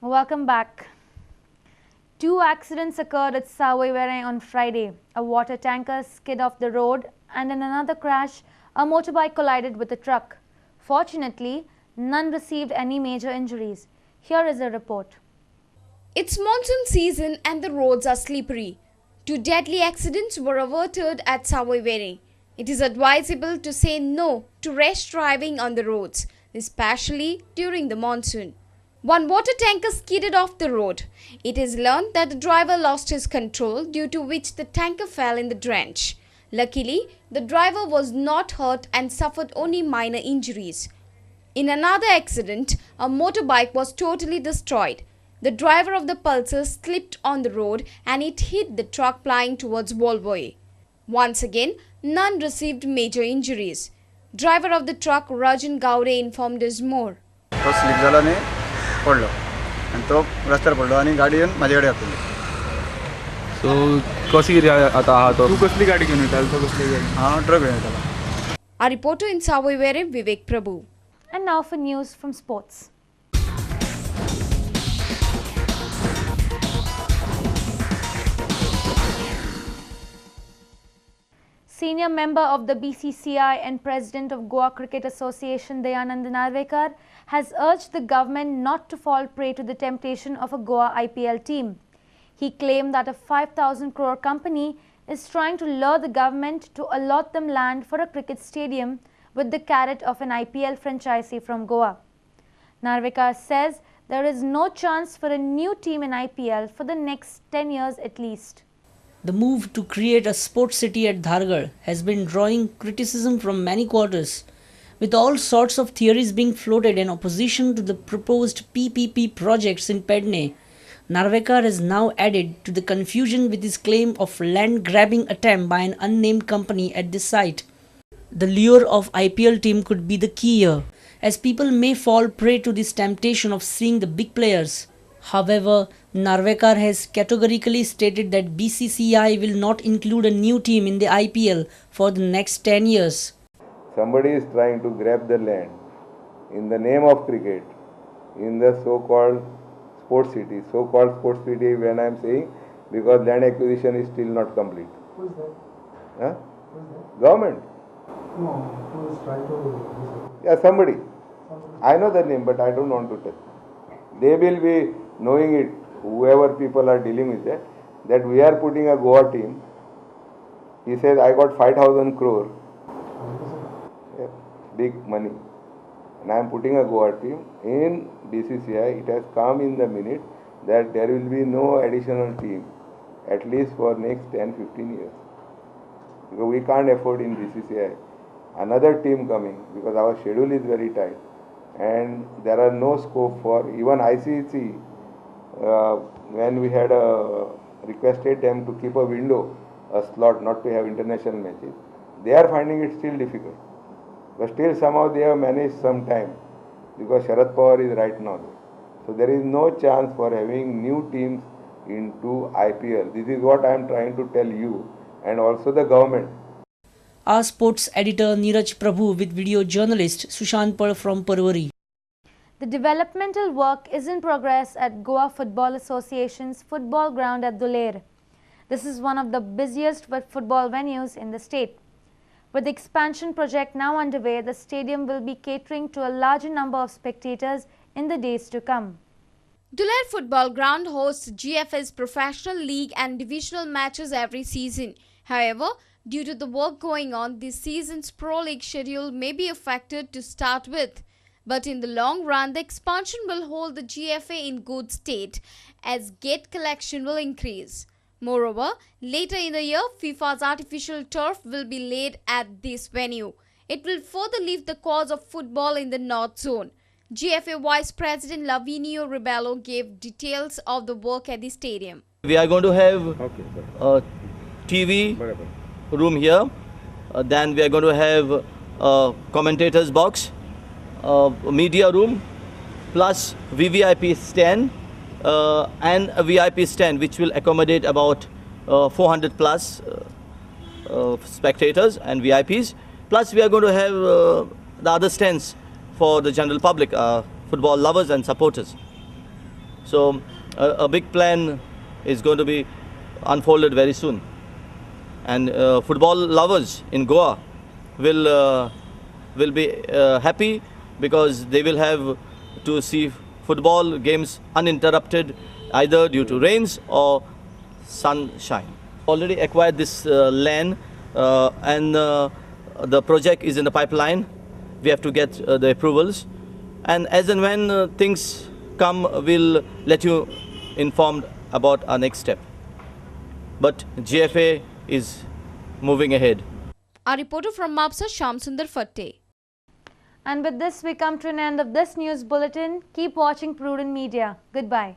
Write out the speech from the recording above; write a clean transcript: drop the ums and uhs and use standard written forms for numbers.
Welcome back. Two accidents occurred at Savoi on Friday. A water tanker skid off the road and in another crash, a motorbike collided with a truck. Fortunately, none received any major injuries. Here is a report. It's monsoon season and the roads are slippery. Two deadly accidents were averted at Savoi. It is advisable to say no to rash driving on the roads, especially during the monsoon. One water tanker skidded off the road. It is learned that the driver lost his control, due to which the tanker fell in the trench. Luckily, the driver was not hurt and suffered only minor injuries. In another accident, a motorbike was totally destroyed. The driver of the Pulsar slipped on the road and it hit the truck plying towards Volvoe. Once again, none received major injuries. Driver of the truck, Rajan Gaude, informed us more. तो slip झाला आणि पडलो आणि तो रस्त्यावर पडलो आणि गाडी येऊन माझ्याकडे आपली. सो कशी आता हा तो तू कसली गाडी घेऊन येताल तो कसली गाडी हा ट्रक घेऊन येताला. Our reporter in Savoi, Vivek Prabhu. And now for news from sports. Senior member of the BCCI and President of Goa Cricket Association Dayanand Narvekar has urged the government not to fall prey to the temptation of a Goa IPL team. He claimed that a 5,000 crore company is trying to lure the government to allot them land for a cricket stadium with the carrot of an IPL franchisee from Goa. Narvekar says there is no chance for a new team in IPL for the next 10 years at least. The move to create a sports city at Dhargad has been drawing criticism from many quarters, with all sorts of theories being floated in opposition to the proposed PPP projects in Pedne. Narvekar has now added to the confusion with his claim of land grabbing attempt by an unnamed company at this site. The lure of IPL team could be the key here, as people may fall prey to this temptation of seeing the big players. However, Narvekar has categorically stated that BCCI will not include a new team in the IPL for the next 10 years. Somebody is trying to grab the land in the name of cricket in the so-called sports city. So-called sports city when I am saying, because land acquisition is still not complete. Who is that? Huh? Who is that? Government. No, who is trying to... Yeah, somebody. I know the name, but I don't want to tell. They will be knowing it, whoever people are dealing with that we are putting a Goa team. He says, I got 5,000 crore. Yeah, big money. And I am putting a Goa team. In BCCI, it has come in the minute that there will be no additional team, at least for next 10-15 years. Because we can't afford in BCCI another team coming, because our schedule is very tight. And there are no scope for even ICC. When we had requested them to keep a window, a slot, not to have international matches, they are finding it still difficult. But still somehow they have managed some time, because Sharad Pawar is right now there. So there is no chance for having new teams into IPL. This is what I am trying to tell you and also the government. Our sports editor Neeraj Prabhu with video journalist Sushant Pal from Parwari. The developmental work is in progress at Goa Football Association's football ground at Duler. This is one of the busiest football venues in the state. With the expansion project now underway, the stadium will be catering to a larger number of spectators in the days to come. Duler Football Ground hosts GFS Professional League and divisional matches every season. However, due to the work going on, this season's Pro League schedule may be affected to start with. But in the long run, the expansion will hold the GFA in good state as gate collection will increase. Moreover, later in the year, FIFA's artificial turf will be laid at this venue. It will further lift the cause of football in the North Zone. GFA Vice President Lavinio Ribello gave details of the work at the stadium. We are going to have a TV room here. Then we are going to have a commentators box, a media room, plus VVIP stand and a VIP stand which will accommodate about 400 plus spectators and VIPs. Plus we are going to have the other stands for the general public, football lovers and supporters. So a big plan is going to be unfolded very soon. And football lovers in Goa will be happy because they will have to see football games uninterrupted either due to rains or sunshine. Already acquired this land and the project is in the pipeline. We have to get the approvals, and as and when things come, we'll let you informed about our next step. But GFA is moving ahead. Our reporter from Mapsa, Shamsundar Fatte. And with this, we come to an end of this news bulletin. Keep watching Prudent Media. Goodbye.